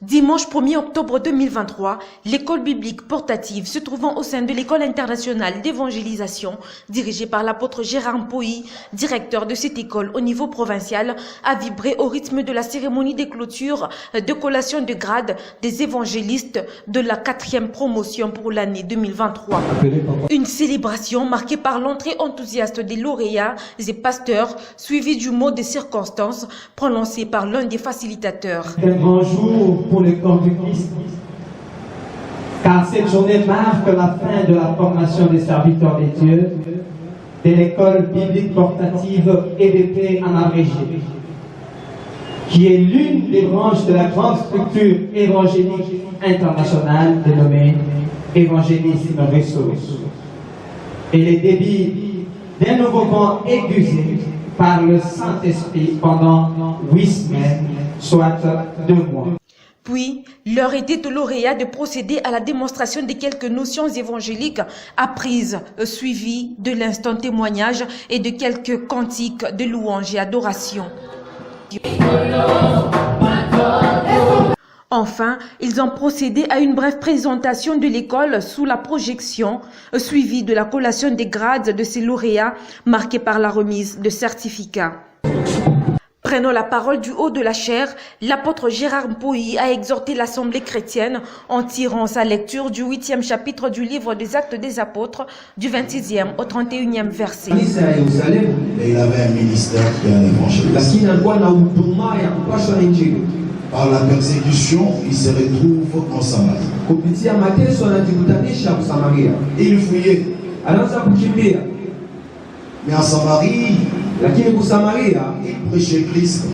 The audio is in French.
Dimanche 1er octobre 2023, l'école biblique portative se trouvant au sein de l'école internationale d'évangélisation, dirigée par l'apôtre Gérard Mpoyi, directeur de cette école au niveau provincial, a vibré au rythme de la cérémonie des clôtures de collation de grade des évangélistes de la 4e promotion pour l'année 2023. Une célébration marquée par l'entrée enthousiaste des lauréats et pasteurs, suivie du mot de circonstance prononcé par l'un des facilitateurs. Un grand jour pour le corps du Christ, car cette journée marque la fin de la formation des serviteurs de Dieu de l'école biblique portative EBP en abrégé, qui est l'une des branches de la grande structure évangélique internationale dénommée Évangélisme Ressources, et les débits d'un nouveau vent aiguisé par le Saint-Esprit pendant 8 semaines, soit 2 mois. Puis, l'heure était aux lauréats de procéder à la démonstration de quelques notions évangéliques apprises, suivies de l'instant témoignage et de quelques cantiques de louange et adoration. Enfin, ils ont procédé à une brève présentation de l'école sous la projection, suivie de la collation des grades de ces lauréats, marquée par la remise de certificats. Prenant la parole du haut de la chaire, l'apôtre Gérard Mpoyi a exhorté l'Assemblée chrétienne en tirant sa lecture du 8e chapitre du livre des Actes des Apôtres, du 26e au 31e verset. Et il avait un ministère qui est un évangéliste. Par la persécution, il se retrouve en Samarie. Il fuyait. Mais en Samarie, il prêchait Christ.